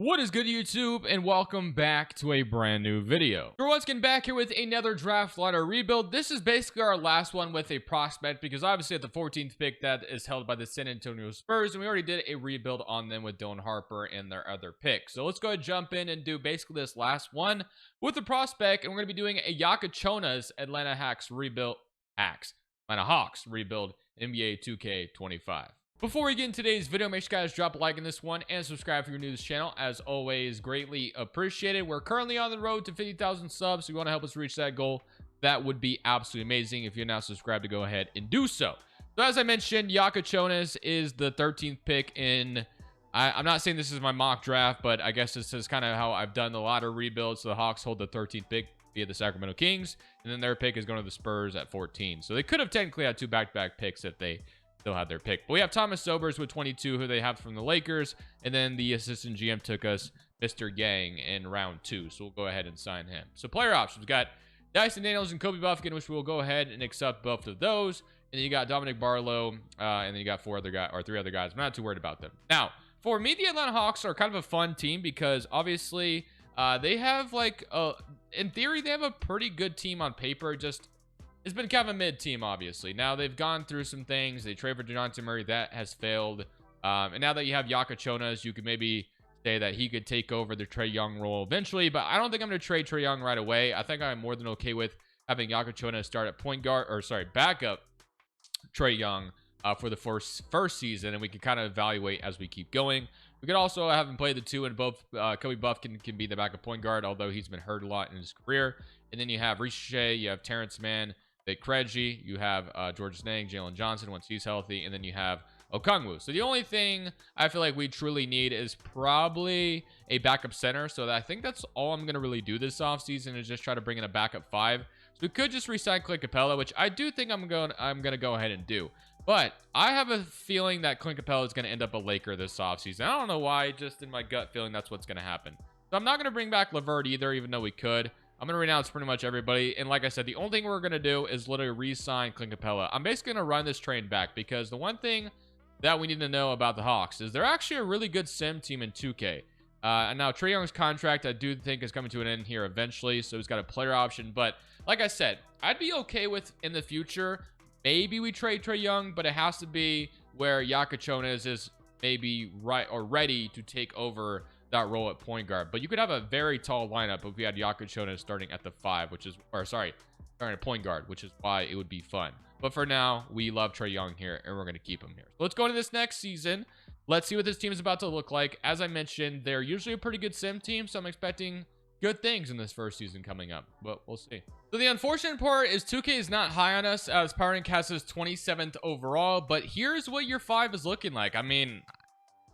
What is good, YouTube, and welcome back to a brand new video. We're once again back here with another draft lottery rebuild. This is basically our last one with a prospect because obviously at the 14th pick that is held by the San Antonio Spurs, and we already did a rebuild on them with Dylan Harper and their other picks. So let's go ahead and jump in and do basically this last one with the prospect, and we're going to be doing a Jakucionis Atlanta Hawks rebuild NBA 2K25. Before we get into today's video, make sure you guys drop a like in this one and subscribe if you're new to this channel. As always, greatly appreciated. We're currently on the road to 50,000 subs. So if you want to help us reach that goal, that would be absolutely amazing. If you're not subscribed, to go ahead and do so. So as I mentioned, Jakucionis is the 13th pick in... I'm not saying this is my mock draft, but I guess this is kind of how I've done the lottery rebuild. So the Hawks hold the 13th pick via the Sacramento Kings, and then their pick is going to the Spurs at 14. So they could have technically had two back-to-back picks if they still had their pick. But we have Thomas Sobers with 22, who they have from the Lakers, and then the assistant GM took us Mr. Gang in round 2, so we'll go ahead and sign him. So player options, we've got Dyson Daniels and Kobe Buffkin, which we'll go ahead and accept both of those. And then you got Dominic Barlow, and then you got three other guys. I'm not too worried about them. Now, for me, the Atlanta Hawks are kind of a fun team because obviously they have in theory, they have a pretty good team on paper. Just it's been kind of a mid team, obviously. Now they've gone through some things. They traded for DeJounte Murray. That has failed. And now that you have Jakucionis, you could maybe say that he could take over the Trae Young role eventually. But I don't think I'm going to trade Trae Young right away. I think I'm more than okay with having Jakucionis start at backup Trae Young for the first season. And we can kind of evaluate as we keep going. We could also have him play the two, and both Kobe Buffkin can be the backup point guard, although he's been hurt a lot in his career. And then you have Ricochet, you have Terrence Mann, Vic Krejci, you have George Niang, Jalen Johnson once he's healthy, and then you have Okongwu. So the only thing I feel like we truly need is probably a backup center. So I think that's all I'm going to really do this offseason is just try to bring in a backup 5. So we could just re-sign Clint Capella, which I do think I'm going to go ahead and do. But I have a feeling that Clint Capella is going to end up a Laker this offseason. I don't know why, just in my gut feeling that's what's going to happen. So I'm not going to bring back LeVert either, even though we could. I'm going to renounce pretty much everybody. And like I said, the only thing we're going to do is literally re-sign Clint Capella. I'm basically going to run this train back because the one thing that we need to know about the Hawks is they're actually a really good sim team in 2K. And now Trae Young's contract, I do think, is coming to an end here eventually. So he's got a player option. But like I said, I'd be okay with in the future, maybe we trade Trae Young, but it has to be where Jakucionis is maybe right or ready to take over that role at point guard. But you could have a very tall lineup if we had Jakucionis starting at the 5, starting at point guard, which is why it would be fun. But for now, we love Trae Young here, and we're going to keep him here. So let's go into this next season. Let's see what this team is about to look like. As I mentioned, they're usually a pretty good sim team, so I'm expecting good things in this first season coming up, but we'll see. So the unfortunate part is 2K is not high on us, as Power Rank has us 27th overall, but here's what your 5 is looking like. I mean,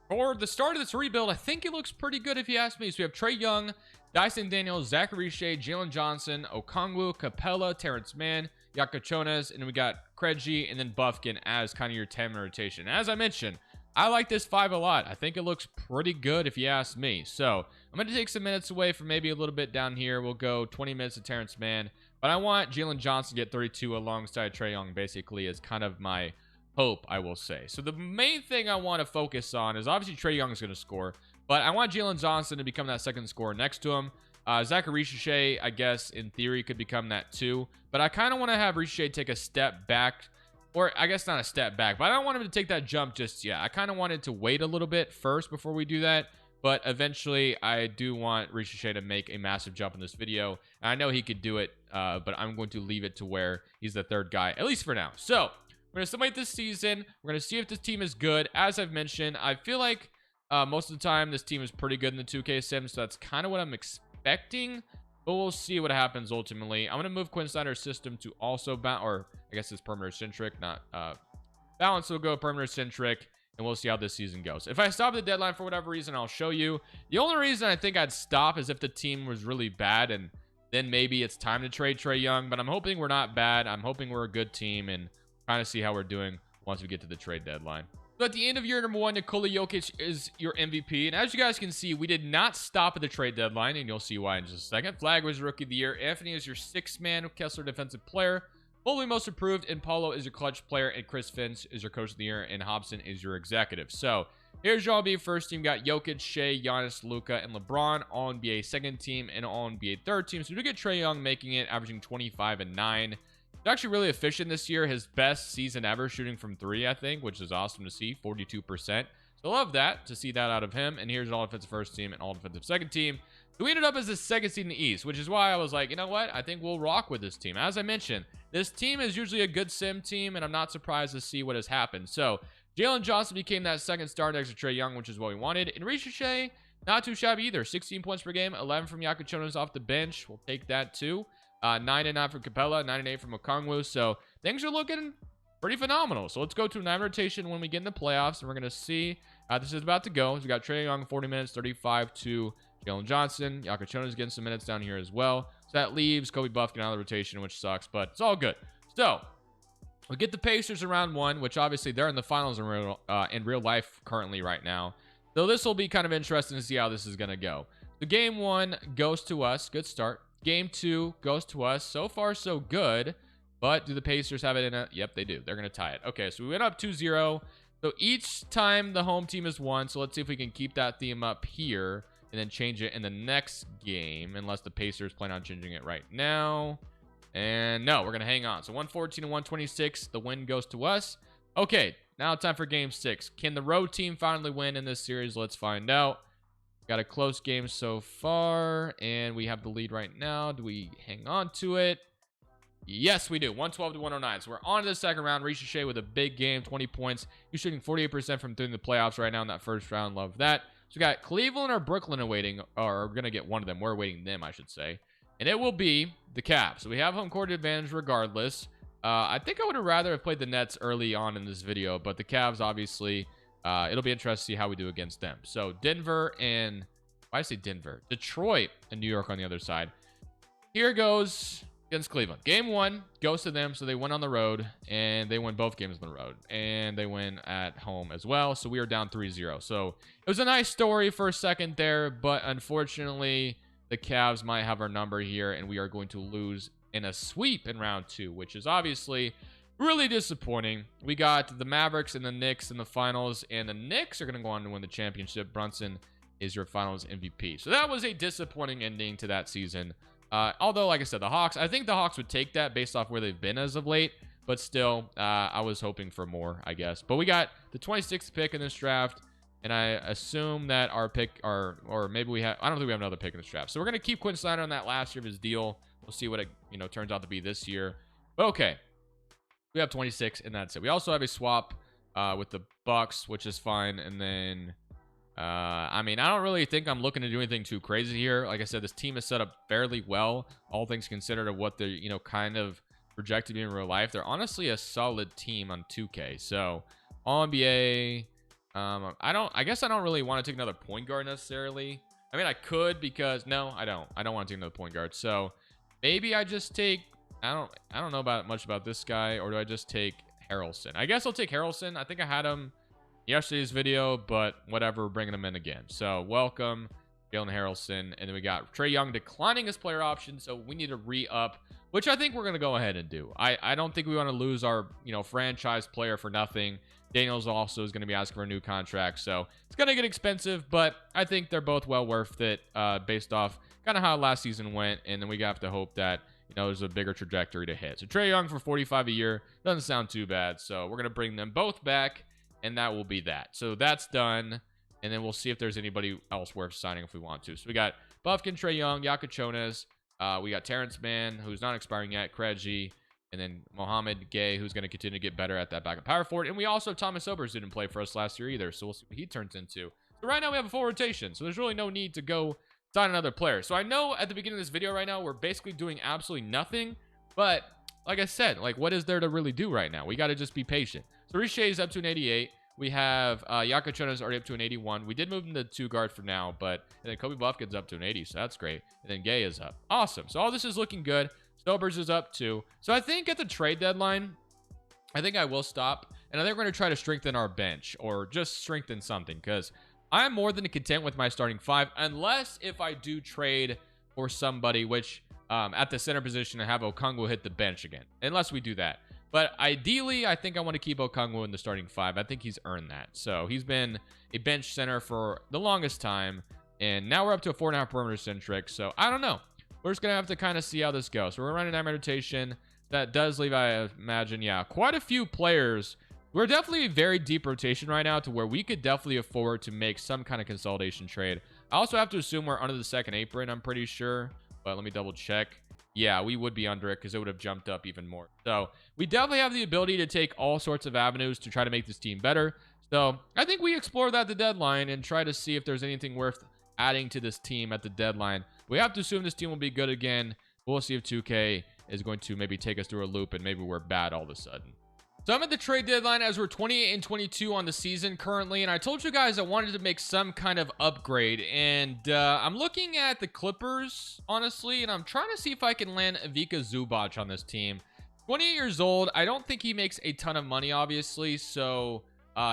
for the start of this rebuild, I think it looks pretty good if you ask me. So we have Trae Young, Dyson Daniels, Zach Ricochet, Jalen Johnson, Okongwu, Capella, Terrence Mann, Jakucionis, and then we got Krejci and then Buffkin as kind of your 10-man rotation. As I mentioned, I like this 5 a lot. I think it looks pretty good if you ask me. So I'm going to take some minutes away from maybe a little bit down here. We'll go 20 minutes to Terrence Mann. But I want Jalen Johnson to get 32 alongside Trae Young, basically, is kind of my hope, I will say. So the main thing I want to focus on is obviously Trae Young is going to score. But I want Jalen Johnson to become that second scorer next to him. Zach Ricochet, I guess, in theory, could become that too. But I kind of want to have Ricochet take a step back. Or I guess not a step back, but I don't want him to take that jump just yet. I kind of wanted to wait a little bit first before we do that. But eventually, I do want Ricochet to make a massive jump in this video. And I know he could do it, but I'm going to leave it to where he's the third guy, at least for now. So, we're going to simulate this season. We're going to see if this team is good. As I've mentioned, I feel like most of the time, this team is pretty good in the 2K sim. So, that's kind of what I'm expecting. But we'll see what happens ultimately. I'm going to move Quinn Snyder's system to also or I guess it's perimeter-centric, not balance. Will go perimeter-centric, and we'll see how this season goes. If I stop the deadline for whatever reason, I'll show you. The only reason I think I'd stop is if the team was really bad, and then maybe it's time to trade Trae Young. But I'm hoping we're not bad. I'm hoping we're a good team, and kind of see how we're doing once we get to the trade deadline. So at the end of year number 1, Nikola Jokic is your MVP. And as you guys can see, we did not stop at the trade deadline, and you'll see why in just a second. Flag was Rookie of the Year. Anthony is your 6th-man. Kessler Defensive Player. Mobley Most Improved. And Paulo is your Clutch Player. And Chris Finch is your Coach of the Year. And Hobson is your Executive. So Here's your All-NBA first team. Got Jokic, Shea, Giannis, Luka, and LeBron. All-NBA second team and All-NBA third team. So we do get Trae Young making it, averaging 25 and 9. He's actually really efficient this year. His best season ever shooting from 3, I think, which is awesome to see, 42%. So love that, to see that out of him. And here's all-defensive first team and all-defensive second team. So we ended up as the second seed in the East, which is why I was like, you know what? I think we'll rock with this team. As I mentioned, this team is usually a good sim team, and I'm not surprised to see what has happened. So Jalen Johnson became that second star next to Trae Young, which is what we wanted. And Shea, not too shabby either. 16 points per game, 11 from Jakucionis off the bench. We'll take that too. 9 and 9 from Capella, 9 and 8 from Okongwu. So things are looking pretty phenomenal. So let's go to 9 rotation when we get in the playoffs, and we're going to see how this is about to go. So we got Trae Young, 40 minutes, 35 to Jalen Johnson. Jakucionis getting some minutes down here as well. So that leaves Kobe Buff getting out of the rotation, which sucks, but it's all good. So we get the Pacers in round 1, which obviously they're in the finals in real life currently right now. So this will be kind of interesting to see how this is going to go. So game 1 goes to us. Good start. Game 2 goes to us. So far, so good. But do the Pacers have it in it? Yep, they do. They're going to tie it. Okay, so we went up 2-0. So each time the home team has won. So let's see if we can keep that theme up here and then change it in the next game, unless the Pacers plan on changing it right now. And no, we're going to hang on. So 114 and 126. The win goes to us. Okay, now time for game 6. Can the road team finally win in this series? Let's find out. Got a close game so far, and we have the lead right now. Do we hang on to it? Yes, we do. 112 to 109. So we're on to the second round. Shea with a big game, 20 points. He's shooting 48% from through the playoffs right now in that first round. Love that. So we got Cleveland or Brooklyn awaiting, or we're going to get one of them. We're awaiting them, I should say. And it will be the Cavs. So we have home court advantage regardless. I think I would have rather have played the Nets early on in this video, but the Cavs, obviously, it'll be interesting to see how we do against them. So Denver and, why did I say Denver? Detroit and New York on the other side. Here goes against Cleveland. Game 1 goes to them, so they went on the road, and they win both games on the road, and they win at home as well. So we are down 3-0. So it was a nice story for a second there, but unfortunately, the Cavs might have our number here, and we are going to lose in a sweep in round 2, which is obviously really disappointing. We got the Mavericks and the Knicks in the finals, and the Knicks are going to go on to win the championship. Brunson is your finals MVP. So that was a disappointing ending to that season. Although, like I said, the Hawks, I think the Hawks would take that based off where they've been as of late, but still, I was hoping for more, I guess. But we got the 26th pick in this draft. And I assume that our pick, or maybe we have, I don't think we have another pick in this draft. So we're going to keep Quinn Snyder on that last year of his deal. We'll see what it, turns out to be this year. But okay. We have 26, and that's it. We also have a swap with the Bucks, which is fine. And then, I mean, I don't really think I'm looking to do anything too crazy here. Like I said, this team is set up fairly well, all things considered of what they're, kind of projected to be in real life. They're honestly a solid team on 2K. So, All-NBA... I guess I don't really want to take another point guard necessarily. I mean, I could because no, I don't want to take another point guard. So maybe I just take, I don't know much about this guy, or do I just take Harrelson? I guess I'll take Harrelson. I think I had him yesterday's video, but whatever, we're bringing him in again. So welcome, Jalen Harrelson. And then we got Trae Young declining his player option. So we need to re-up, which I think we're going to go ahead and do. I don't think we want to lose our, franchise player for nothing. Daniels also is going to be asking for a new contract, so it's going to get expensive, but I think they're both well worth it based off kind of how last season went, and then we have to hope that, there's a bigger trajectory to hit. So Trae Young for 45 a year doesn't sound too bad, so we're going to bring them both back, and that will be that. So that's done, and then we'll see if there's anybody else worth signing if we want to. So we got Buffkin, Trae Young, Jakucionis, we got Terrence Mann, who's not expiring yet, Krejci, and then Mohamed Gay, who's going to continue to get better at that backup power forward. And we also, Thomas Sobers didn't play for us last year either, so we'll see what he turns into. So right now we have a full rotation, so there's really no need to go sign another player. So I know at the beginning of this video right now, we're basically doing absolutely nothing, but like I said, what is there to really do right now? We got to just be patient. So Shea is up to an 88. We have Jakucionis already up to an 81. We did move him to 2 guard for now, but and then Kobe Buffkin's up to an 80, so that's great. And then Gay is up. Awesome. So all this is looking good. Sobers is up too. So I think at the trade deadline, I think I will stop. And I think we're going to try to strengthen our bench or just strengthen something because I'm more than content with my starting 5 unless if I do trade for somebody, which at the center position, I have Okongwu hit the bench again. Unless we do that. But ideally, I think I want to keep Okongwu in the starting 5. I think he's earned that. So he's been a bench center for the longest time. And now we're up to a 4.5 perimeter centric. So I don't know. We're just going to have to kind of see how this goes. So we're running that rotation. That does leave, I imagine, yeah, quite a few players. We're definitely a very deep rotation right now to where we could definitely afford to make some kind of consolidation trade. I also have to assume we're under the second apron, I'm pretty sure. But let me double check. Yeah, we would be under it because it would have jumped up even more. So we definitely have the ability to take all sorts of avenues to try to make this team better. So I think we explore that at the deadline and try to see if there's anything worth adding to this team at the deadline. We have to assume this team will be good again. We'll see if 2K is going to maybe take us through a loop and maybe we're bad all of a sudden. So I'm at the trade deadline as we're 28 and 22 on the season currently, and I told you guys I wanted to make some kind of upgrade, and I'm looking at the Clippers, honestly, and I'm trying to see if I can land Ivica Zubac on this team. 28 years old. I don't think he makes a ton of money, obviously, so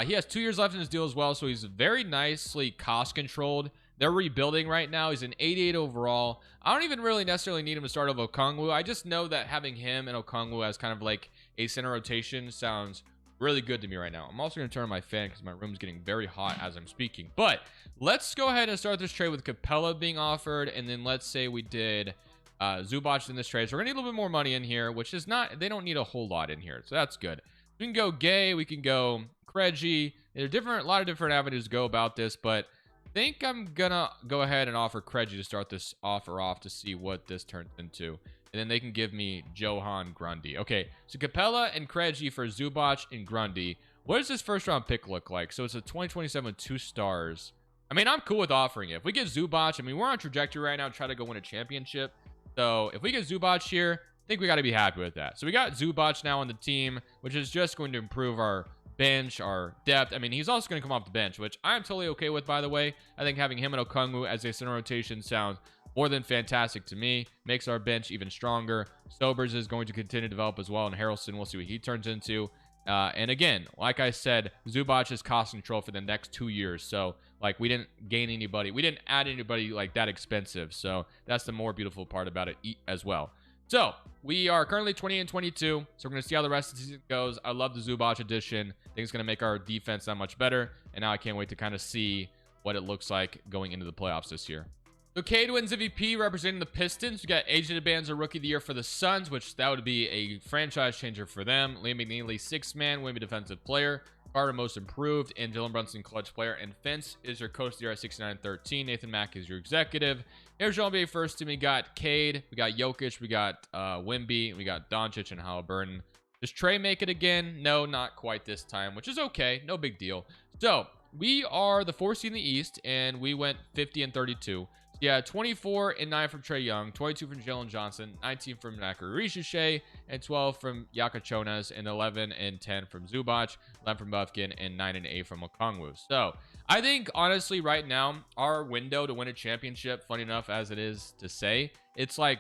he has 2 years left in his deal as well, so he's very nicely cost-controlled. They're rebuilding right now. He's an 88 overall. I don't even really necessarily need him to start over Okongwu. I just know that having him and Okongwu as kind of like a center rotation sounds really good to me right now. I'm also going to turn on my fan because my room's getting very hot as I'm speaking. But let's go ahead and start this trade with Capella being offered. And then let's say we did Zubac in this trade. So we're going to need a little bit more money in here, which is not, they don't need a whole lot in here. So that's good. We can go Gay. We can go Craigie. There are a lot of different avenues to go about this, but I think I'm gonna go ahead and offer Craigie to start this offer off to see what this turns into. And then they can give me Johan Grundy. Okay, so Capella and Craigie for Zubac and Grundy. What does this first round pick look like? So it's a 2027 2 stars. I mean, I'm cool with offering it. If we get Zubac, I mean, we're on trajectory right now to try to go win a championship. So if we get Zubac here, I think we got to be happy with that. So we got Zubac now on the team, which is just going to improve our bench, our depth. I mean, he's also going to come off the bench, which I'm totally okay with, by the way. I think having him and Okongwu as a center rotation sounds more than fantastic to me. Makes our bench even stronger. Sobers is going to continue to develop as well, and Harrelson, we'll see what he turns into. And again, like I said, Zubac is cost control for the next 2 years. So, like, we didn't gain anybody. We didn't add anybody, like, that expensive. So, that's the more beautiful part about it as well. So, we are currently 20 and 22. So, we're going to see how the rest of the season goes. I love the Zubac addition. I think it's going to make our defense that much better. And now I can't wait to kind of see what it looks like going into the playoffs this year. So Cade wins MVP representing the Pistons. We got AJ DeBanza Rookie of the Year for the Suns, which that would be a franchise changer for them. Liam McNeely, 6th man, Wimby Defensive Player. Carter Most Improved, and Dylan Brunson Clutch Player. And Fence is your Coach of the Year at 69-13. Nathan Mack is your Executive. Here's your NBA first team. We got Cade, we got Jokic, we got Wimby, we got Doncic and Halliburton. Does Trey make it again? No, not quite this time, which is okay. No big deal. So we are the 4th seed in the East, and we went 50 and 32. Yeah, 24 and 9 from Trey Young, 22 from Jalen Johnson, 19 from Ricochet, and 12 from Jakucionis, and 11 and 10 from Zubac, 11 from Buffkin, and 9 and 8 from Okongwu. So I think, honestly, right now, our window to win a championship, funny enough as it is to say, it's like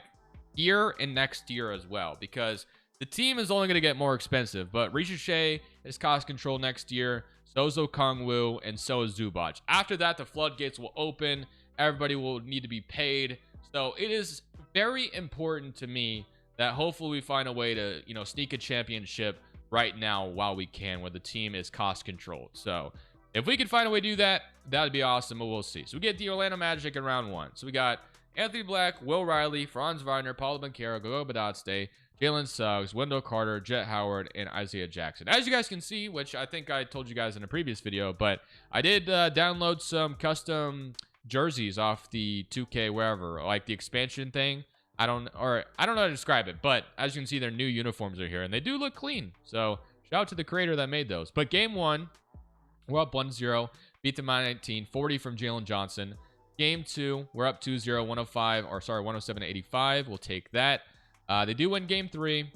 year and next year as well, because the team is only going to get more expensive, but Ricochet is cost control next year, so is Okongwu, and so is Zubac. After that, the floodgates will open. Everybody will need to be paid. So it is very important to me that hopefully we find a way to, you know, sneak a championship right now while we can, where the team is cost controlled. So if we can find a way to do that, that would be awesome, but we'll see. So we get the Orlando Magic in round 1. So we got Anthony Black, Will Riley, Franz Wagner, Paulo Banchero, Gogo Badotste, Jalen Suggs, Wendell Carter, Jet Howard, and Isaiah Jackson. As you guys can see, which I think I told you guys in a previous video, but I did download some custom jerseys off the 2K wherever, like the expansion thing. I don't know how to describe it, but as you can see, their new uniforms are here and they do look clean. So shout out to the creator that made those. But game 1, we're up 1-0, beat them by 19, 40 from Jalen Johnson. Game 2, we're up 2-0, 107-85. We'll take that. They do win game 3,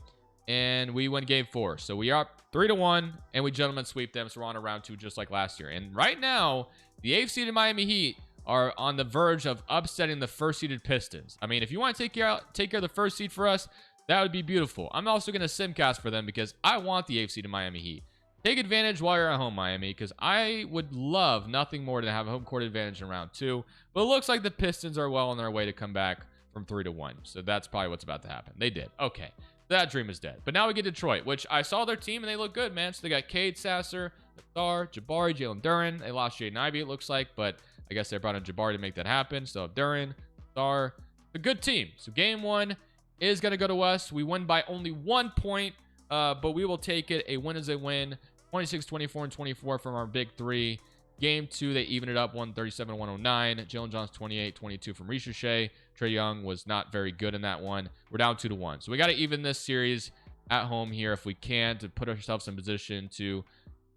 and we win game 4. So we are up 3-1, and we gentlemen sweep them. So we're on a round 2 just like last year. And right now, the 8th seeded Miami Heat are on the verge of upsetting the 1st seeded Pistons. I mean, if you want to take care of the 1st seed for us, that would be beautiful. I'm also going to simcast for them because I want the 8th seed in Miami Heat. Take advantage while you're at home, Miami, because I would love nothing more than have a home court advantage in round 2. But it looks like the Pistons are well on their way to come back from 3-1. So that's probably what's about to happen. They did. Okay. That dream is dead. But now we get Detroit, which I saw their team and they look good, man. So they got Cade, Sasser, Thar, Jabari, Jalen Duren. They lost Jaden Ivey, it looks like, but I guess they brought in Jabari to make that happen. So Duren, Thar, a good team. So game 1 is going to go to us. We won by only 1 point, but we will take it. A win is a win. 26, 24, and 24 from our big 3. Game 2, they even it up 137 to 109. Jalen Johnson 28, 22 from Ricochet. Trae Young was not very good in that one. We're down 2-1. So we got to even this series at home here if we can to put ourselves in position to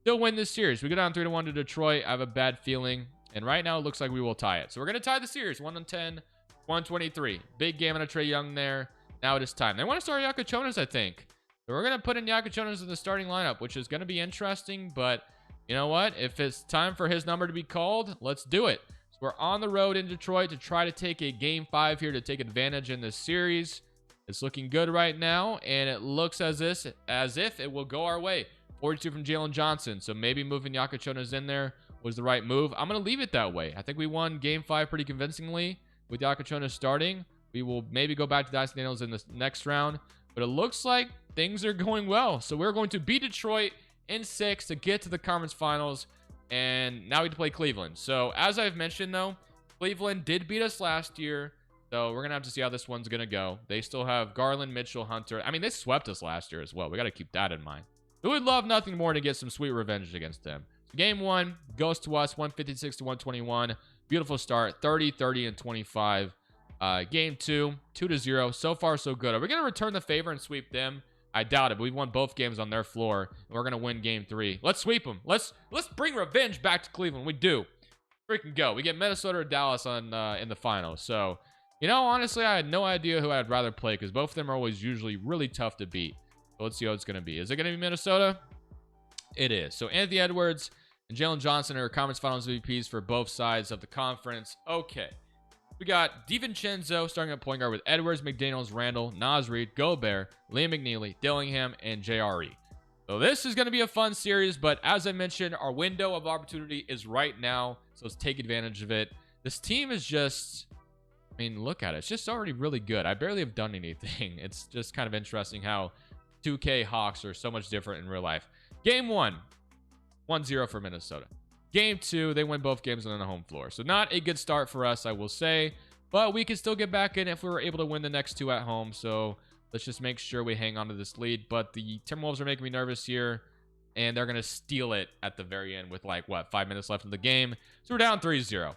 still win this series. We go down 3-1 to Detroit. I have a bad feeling. And right now it looks like we will tie it. So we're going to tie the series 110, 123. Big game on a Trae Young there. Now it is time. They want to start Jakucionis, I think. So we're going to put in Jakucionis in the starting lineup, which is going to be interesting. But you know what? If it's time for his number to be called, let's do it. So we're on the road in Detroit to try to take a game 5 here to take advantage in this series. It's looking good right now, and it looks as if it will go our way. 42 from Jalen Johnson. So maybe moving Jakucionis in there was the right move. I'm going to leave it that way. I think we won game 5 pretty convincingly with Jakucionis starting. We will maybe go back to Dyson Daniels in the next round, but it looks like things are going well. So we're going to beat Detroit in 6 to get to the conference finals, and now we have to play Cleveland. So as I've mentioned, though, Cleveland did beat us last year, so we're gonna have to see how this one's gonna go. They still have Garland, Mitchell, Hunter. I mean, they swept us last year as well. We got to keep that in mind. We would love nothing more to get some sweet revenge against them. So game 1 goes to us, 156 to 121. Beautiful start, 30, 30, and 25. Game 2, 2-0. So far, so good. Are we gonna return the favor and sweep them? I doubt it, but we've won both games on their floor, and we're going to win game 3. Let's sweep them. Let's bring revenge back to Cleveland. We do. Freaking go. We get Minnesota or Dallas on in the finals. So, you know, honestly, I had no idea who I'd rather play because both of them are always usually really tough to beat. So let's see how it's going to be. Is it going to be Minnesota? It is. So Anthony Edwards and Jalen Johnson are conference finals MVPs for both sides of the conference. Okay. We got DiVincenzo starting at point guard with Edwards, McDaniels, Randall, Naz Reid, Gobert, Liam McNeely, Dillingham, and JRE. So this is going to be a fun series, but as I mentioned, our window of opportunity is right now, so let's take advantage of it. This team is just, I mean, look at it. It's just already really good. I barely have done anything. It's just kind of interesting how 2K Hawks are so much different in real life. Game 1, 1-0 for Minnesota. Game 2, they win both games on the home floor. So not a good start for us, I will say. But we can still get back in if we were able to win the next 2 at home. So let's just make sure we hang on to this lead. But the Timberwolves are making me nervous here. And they're going to steal it at the very end with, like, what, 5 minutes left in the game. So we're down 3-0.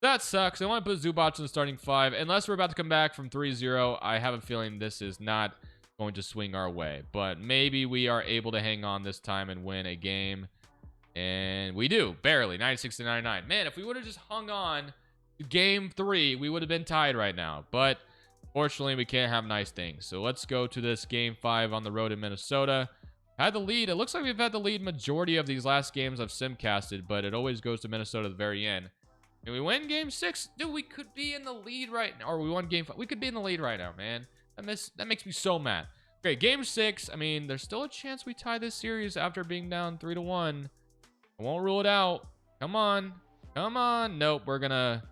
That sucks. I want to put Zubac in the starting 5. Unless we're about to come back from 3-0, I have a feeling this is not going to swing our way. But maybe we are able to hang on this time and win a game. And we do, barely, 96 to 99. Man, if we would have just hung on to game 3, we would have been tied right now. But fortunately, we can't have nice things. So let's go to this game 5 on the road in Minnesota. Had the lead. It looks like we've had the lead majority of these last games I've simcasted, but it always goes to Minnesota at the very end. And we win game 6. Dude, we could be in the lead right now. Or we won game 5. We could be in the lead right now, man. That makes me so mad. Okay, game 6. I mean, there's still a chance we tie this series after being down 3-1. I won't rule it out. Come on. Come on. Nope, we're going to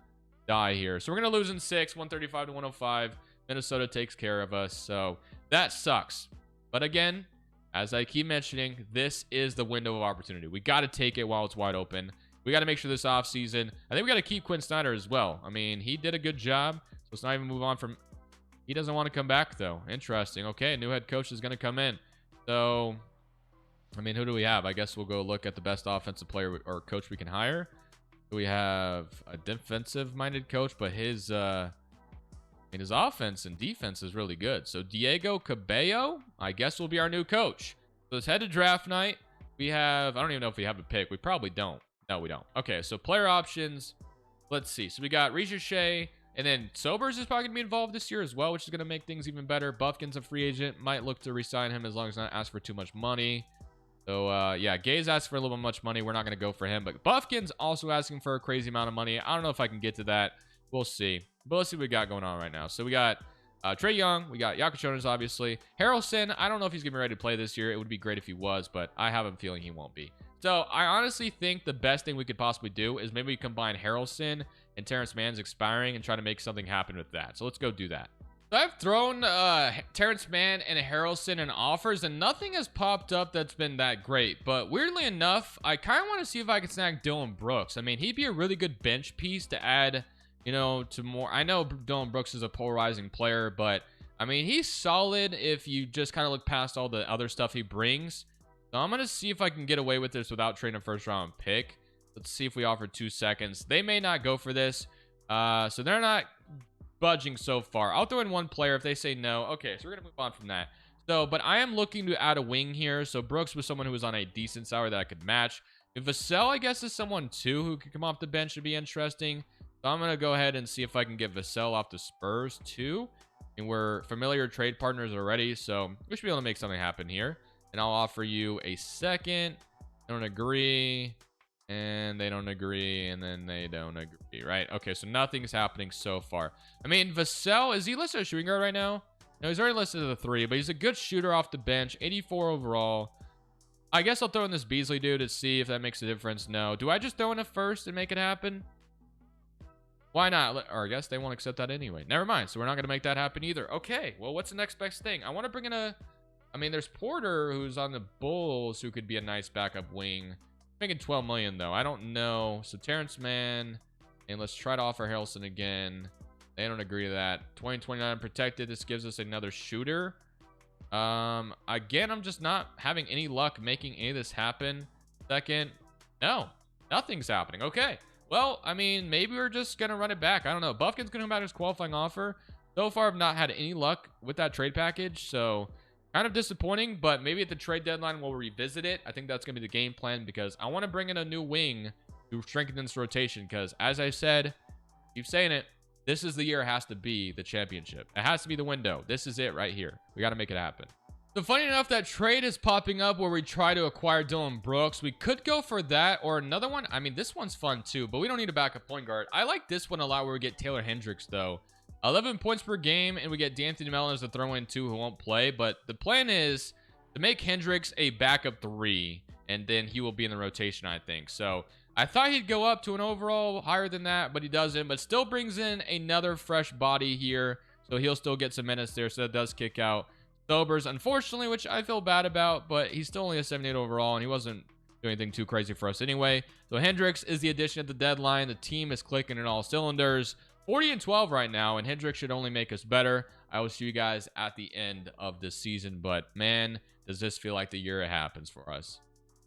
die here. So we're going to lose in 6, 135 to 105. Minnesota takes care of us. So that sucks. But again, as I keep mentioning, this is the window of opportunity. We got to take it while it's wide open. We got to make sure this offseason. I think we got to keep Quinn Snyder as well. I mean, he did a good job. So let's not even move on from... He doesn't want to come back, though. Interesting. Okay, new head coach is going to come in. So... I mean, who do we have? I guess we'll go look at the best offensive player or coach we can hire. We have a defensive-minded coach, but his offense and defense is really good. So Diego Cabello, I guess, will be our new coach. So let's head to draft night. We have, I don't even know if we have a pick. We probably don't. No, we don't. Okay, so player options. Let's see. So we got Ricochet, and then Sobers is probably going to be involved this year as well, which is going to make things even better. Buffkin's a free agent. Might look to re-sign him as long as not ask for too much money. So, yeah, Gay's asked for a little bit much money. We're not going to go for him. But Buffkin's also asking for a crazy amount of money. I don't know if I can get to that. We'll see. But let's see what we got going on right now. So we got Trae Young. We got Jakucionis, obviously. Harrelson, I don't know if he's going to be ready to play this year. It would be great if he was, but I have a feeling he won't be. So I honestly think the best thing we could possibly do is maybe combine Harrelson and Terrence Mann's expiring and try to make something happen with that. So let's go do that. I've thrown Terrence Mann and Harrelson in offers, and nothing has popped up that's been that great. But weirdly enough, I kind of want to see if I can snag Dylan Brooks. I mean, he'd be a really good bench piece to add, you know, to more. I know Dylan Brooks is a polarizing player, but I mean, he's solid if you just kind of look past all the other stuff he brings. So I'm going to see if I can get away with this without trading a first round pick. Let's see if we offer 2 seconds. They may not go for this. So they're not budging so far. I'll throw in 1 player if they say no. Okay, so we're gonna move on from that. So, but I am looking to add a wing here. So Brooks was someone who was on a decent salary that I could match. If Vassell, I guess, is someone too who could come off the bench to be interesting. So I'm gonna go ahead and see if I can get Vassell off the Spurs too. And we're familiar trade partners already, so we should be able to make something happen here. And I'll offer you a second. I don't agree. And they don't agree, and then they don't agree, right? Okay, so nothing's happening so far. I mean, Vassell, is he listed as shooting guard right now? No, he's already listed as a 3, but he's a good shooter off the bench. 84 overall. I guess I'll throw in this Beasley dude to see if that makes a difference. No. Do I just throw in a first and make it happen? Why not? Or I guess they won't accept that anyway. Never mind, so we're not going to make that happen either. Okay, well, what's the next best thing? I want to bring in a... I mean, there's Porter, who's on the Bulls, who could be a nice backup wing. Making 12 million though. I don't know. So Terrence Mann, and let's try to offer Harrelson again. They don't agree to that. 2029 protected. This gives us another shooter. Again, I'm just not having any luck making any of this happen. Second, no, nothing's happening. Okay, well, I mean, maybe we're just gonna run it back. I don't know. Buffkin's gonna come out his qualifying offer. So far, I've not had any luck with that trade package, so kind of disappointing, but maybe at the trade deadline we'll revisit it. I think that's going to be the game plan because I want to bring in a new wing to strengthen this rotation because, as I said, keep saying it, this is the year it has to be the championship. It has to be the window. This is it right here. We got to make it happen. So funny enough, that trade is popping up where we try to acquire Dylan Brooks. We could go for that or another one. I mean, this one's fun too, but we don't need a backup point guard. I like this one a lot where we get Taylor Hendricks though. 11 points per game, and we get D'Anthony Melton as a throw-in too who won't play. But the plan is to make Hendricks a backup 3, and then he will be in the rotation, I think. So I thought he'd go up to an overall higher than that, but he doesn't. But still brings in another fresh body here, so he'll still get some minutes there. So that does kick out Sobers, unfortunately, which I feel bad about. But he's still only a 78 overall, and he wasn't doing anything too crazy for us anyway. So Hendricks is the addition at the deadline. The team is clicking in all cylinders. 40-12 right now, and Hendricks should only make us better. I will see you guys at the end of this season, but man, does this feel like the year it happens for us.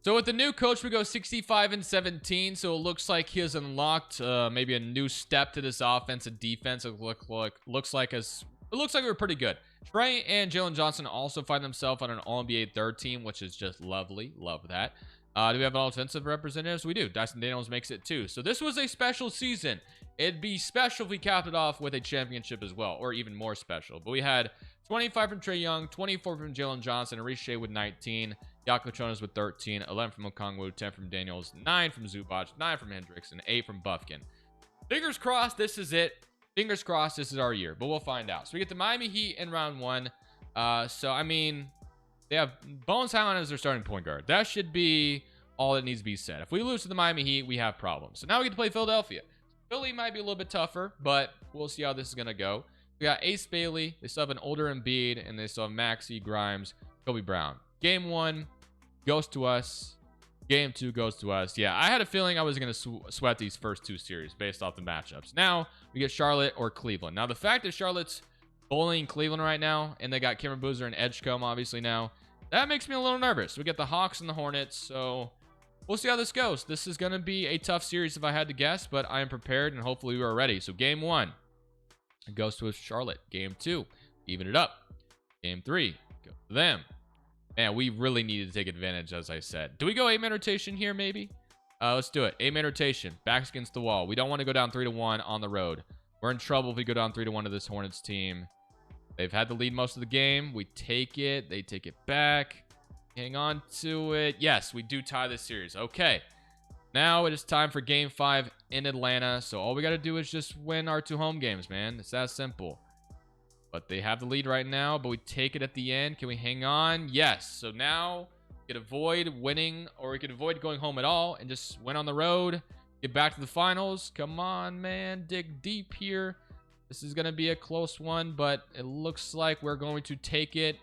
So with the new coach, we go 65-17, so it looks like he has unlocked maybe a new step to this offense and defense. It looks like we're pretty good. Trey and Jalen Johnson also find themselves on an All-NBA third team, which is just lovely. Love that. Do we have all offensive representatives? We do. Dyson Daniels makes it too. So this was a special season. It'd be special if we capped it off with a championship as well, or even more special. But we had 25 from Trae Young, 24 from Jalen Johnson, Arishe with 19, Jakucionis with 13, 11 from Okongwu, 10 from Daniels, 9 from Zubac, 9 from Hendricks, and 8 from Buffkin. Fingers crossed this is it. Fingers crossed this is our year, but we'll find out. So we get the Miami Heat in round 1. So, I mean, they have Bones Highland as their starting point guard. That should be all that needs to be said. If we lose to the Miami Heat, we have problems. So now we get to play Philadelphia. Philly might be a little bit tougher, but we'll see how this is going to go. We got Ace Bailey. They still have an older Embiid, and they still have Maxey, Grimes, Kobe Brown. Game 1 goes to us. Game 2 goes to us. Yeah, I had a feeling I was going to sweat these first 2 series based off the matchups. Now, we get Charlotte or Cleveland. Now, the fact that Charlotte's bullying Cleveland right now, and they got Cameron Boozer and Edgecombe, obviously, now, that makes me a little nervous. We get the Hawks and the Hornets, so we'll see how this goes. This is going to be a tough series if I had to guess, but I am prepared, and hopefully we are ready. So, Game 1 goes to Charlotte. Game 2, even it up. Game 3, go to them. Man, we really needed to take advantage, as I said. Do we go 8-man rotation here, maybe? Let's do it. 8-man rotation. Backs against the wall. We don't want to go down 3-1 on the road. We're in trouble if we go down 3-1 to this Hornets team. They've had the lead most of the game. We take it. They take it back. Hang on to it. Yes, we do tie this series. Okay. Now it is time for Game 5 in Atlanta. So all we got to do is just win our 2 home games, man. It's that simple. But they have the lead right now, but we take it at the end. Can we hang on? Yes. So now we could avoid winning, or we could avoid going home at all and just win on the road. Get back to the finals. Come on, man. Dig deep here. This is going to be a close one, but it looks like we're going to take it,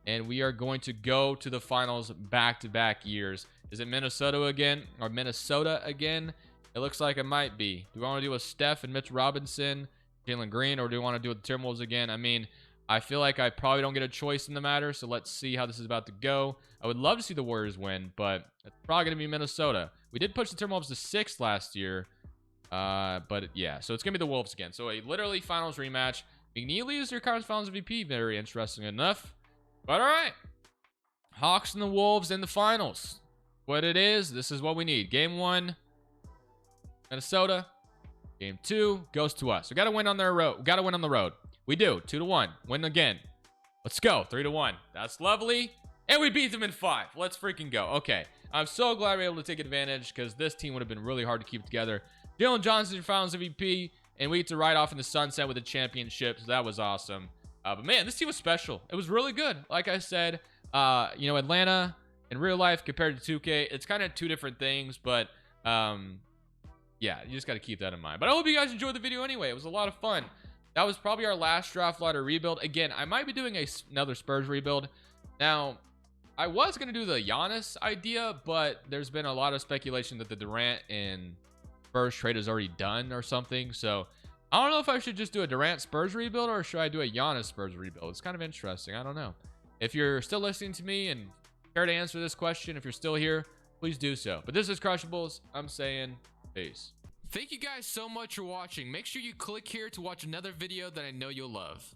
and we are going to go to the finals back-to-back years. Is it Minnesota again? Or Minnesota again? It looks like it might be. Do we want to do a Steph and Mitch Robinson, Jalen Green, or do we want to do it the Timberwolves again? I mean, I feel like I probably don't get a choice in the matter, so let's see how this is about to go. I would love to see the Warriors win, but it's probably going to be Minnesota. We did push the Timberwolves to 6 last year, but yeah, so it's going to be the Wolves again. So a literally finals rematch. McNeely is your conference finals MVP. Very interesting enough. But all right, Hawks and the Wolves in the finals. What it is, this is what we need. Game 1, Minnesota. Game 2 goes to us. We got to win on their road. We got to win on the road. We do. 2-1. Win again. Let's go. 3-1. That's lovely. And we beat them in 5. Let's freaking go. Okay. I'm so glad we were able to take advantage because this team would have been really hard to keep together. Jalen Johnson, your finals MVP, and we get to ride off in the sunset with a championship. So that was awesome. But man, this team was special. It was really good. Like I said, you know, Atlanta in real life compared to 2K, it's kind of 2 different things, but yeah, you just got to keep that in mind. But I hope you guys enjoyed the video anyway. It was a lot of fun. That was probably our last draft ladder rebuild. Again, I might be doing another Spurs rebuild. Now, I was going to do the Giannis idea, but there's been a lot of speculation that the Durant and Spurs trade is already done or something. So I don't know if I should just do a Durant Spurs rebuild or should I do a Giannis Spurs rebuild. It's kind of interesting. I don't know. If you're still listening to me and care to answer this question, if you're still here, please do so. But this is Crushables. I'm saying peace. Thank you guys so much for watching. Make sure you click here to watch another video that I know you'll love.